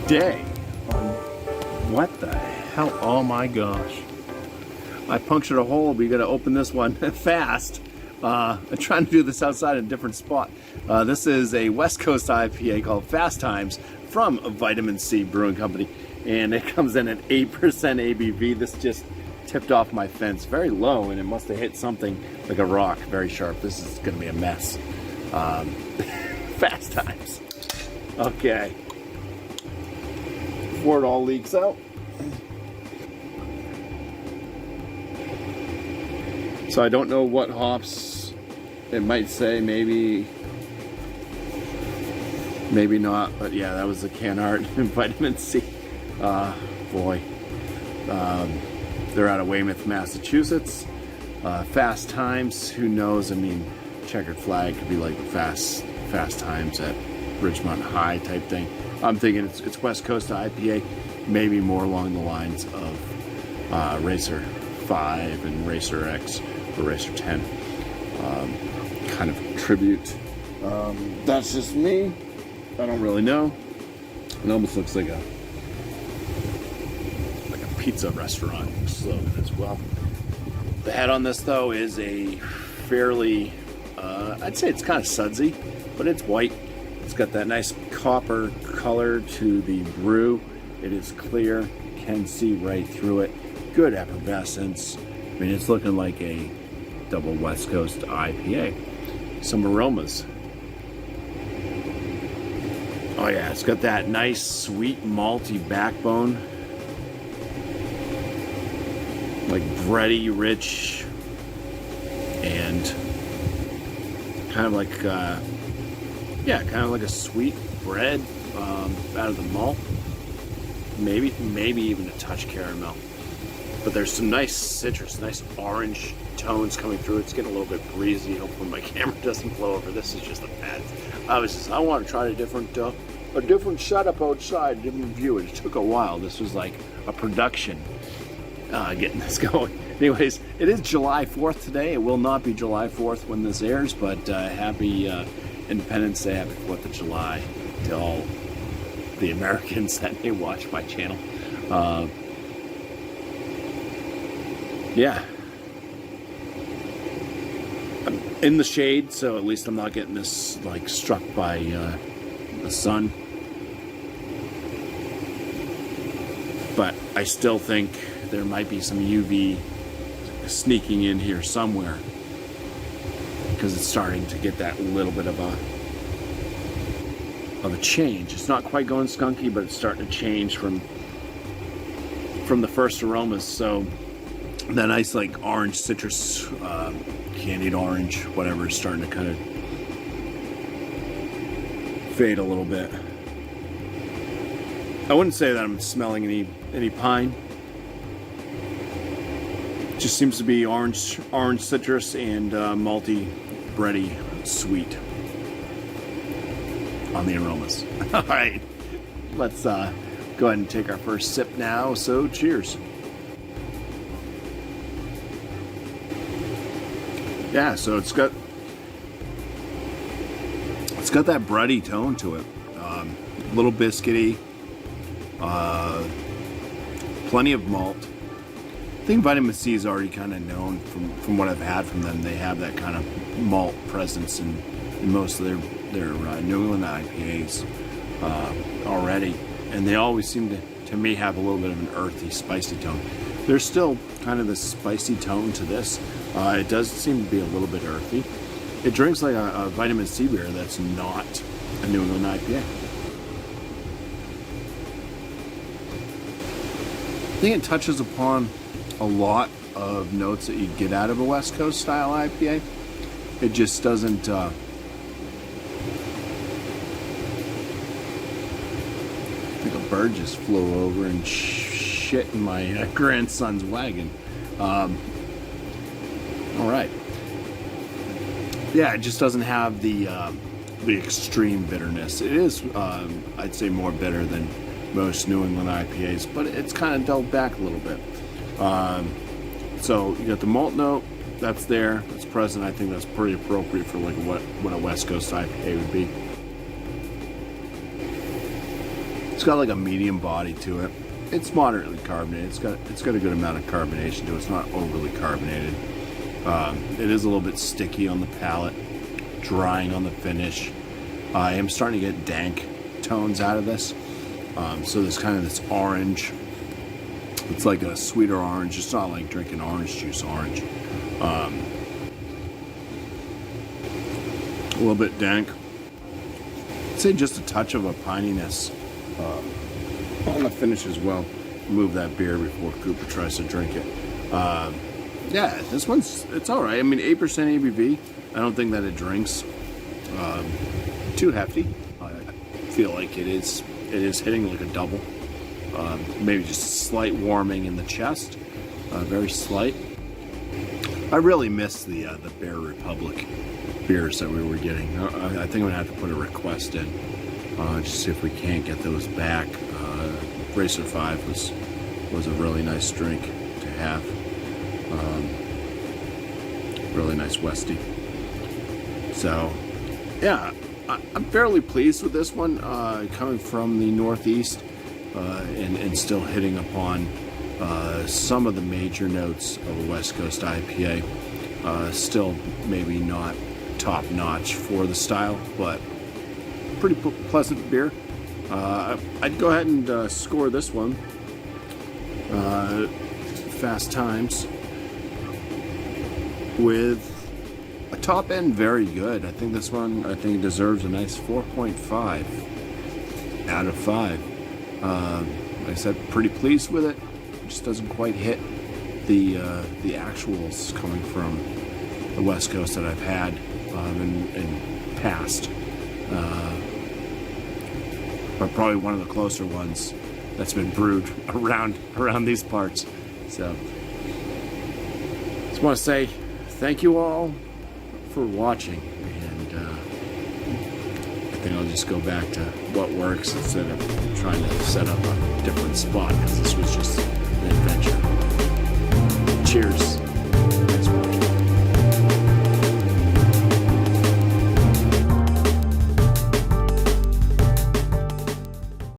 today on what the hell? Oh my gosh. I punctured a hole. We got to open this one fast. I'm trying to do this outside in a different spot. This is a West Coast IPA called Fast Times from Vitamin C Brewing Company. And it comes in at 8% ABV. This just tipped off my fence very low, and it must have hit something like a rock very sharp. This is going to be a mess. Fast Times. Okay. Before it all leaks out. So I don't know what hops it might say, maybe not, but yeah, that was the can art in Vitamin C. Boy. They're out of Weymouth, Massachusetts. Fast Times, who knows? I mean, checkered flag could be like Fast Times at Richmond High type thing. I'm thinking it's West Coast IPA, maybe more along the lines of Racer 5 and Racer X or Racer 10. Kind of tribute. That's just me. I don't really know. It almost looks like a pizza restaurant slogan as well. The head on this though is a fairly, I'd say it's kind of sudsy, but it's white. It's got that nice copper color to the brew. It is clear, you can see right through it. Good effervescence. I mean, it's looking like a double West Coast IPA. Some aromas. Oh yeah, it's got that nice sweet malty backbone. Like bready, rich, and kind of like, yeah, kind of like a sweet bread out of the malt. Maybe even a touch caramel. But there's some nice citrus, nice orange tones coming through. It's getting a little bit breezy. Hopefully my camera doesn't blow over. This is just a bad. I want to try a different setup outside, different view. It took a while. This was like a production. Getting this going. Anyways, it is July 4th today. It will not be July 4th when this airs, but happy Independence Day, happy 4th of July to all the Americans that may watch my channel. Yeah. I'm in the shade, so at least I'm not getting this like struck by the sun. But I still think there might be some UV sneaking in here somewhere because it's starting to get that little bit of a change. It's not quite going skunky, but it's starting to change from the first aromas. So that nice like orange citrus, candied orange, whatever, is starting to kind of fade a little bit. I wouldn't say that I'm smelling any pine. Just seems to be orange citrus and malty, bready, sweet on the aromas. All right, let's go ahead and take our first sip now. So cheers. Yeah, so it's got that bready tone to it, a little biscuity, plenty of malt. I think Vitamin C is already kind of known from what I've had from them. They have that kind of malt presence in most of their New England IPAs already, and they always seem to me have a little bit of an earthy, spicy tone. There's still kind of this spicy tone to this. It does seem to be a little bit earthy. It drinks like a Vitamin C beer that's not a New England IPA. I think it touches upon a lot of notes that you get out of a West Coast style IPA. It just doesn't I think a bird just flew over and shit in my grandson's wagon. All right. Yeah, it just doesn't have the extreme bitterness. It is, I'd say, more bitter than most New England IPAs, but it's kind of dulled back a little bit. So you got the malt note, that's there, that's present. I think that's pretty appropriate for like what a West Coast IPA would be. It's got like a medium body to it. It's moderately carbonated. It's got a good amount of carbonation to it. It's not overly carbonated. It is a little bit sticky on the palate, drying on the finish. I am starting to get dank tones out of this. So there's kind of this orange. It's like a sweeter orange. It's not like drinking orange juice orange. A little bit dank. I'd say just a touch of a pininess on the finish as well. Move that beer before Cooper tries to drink it. Yeah, this it's all right. I mean, 8% ABV. I don't think that it drinks too hefty. I feel like it is hitting like a double. Maybe just a slight warming in the chest, very slight. I really miss the Bear Republic beers that we were getting. I think I'm gonna have to put a request in, just see if we can't get those back. Racer 5 was a really nice drink to have. Really nice Westie. So, yeah, I'm fairly pleased with this one, coming from the Northeast, and still hitting upon some of the major notes of a West Coast IPA. Still maybe not top notch for the style, but pretty pleasant beer. I'd go ahead and score this one Fast Times with a top end very good. I think this one, it deserves a nice 4.5 out of 5. Like I said, pretty pleased with it. It just doesn't quite hit the actuals coming from the West Coast that I've had in past. But probably one of the closer ones that's been brewed around these parts. So, just want to say thank you all for watching, and I think I'll just go back to what works instead of trying to set up a different spot, because this was just an adventure. Cheers.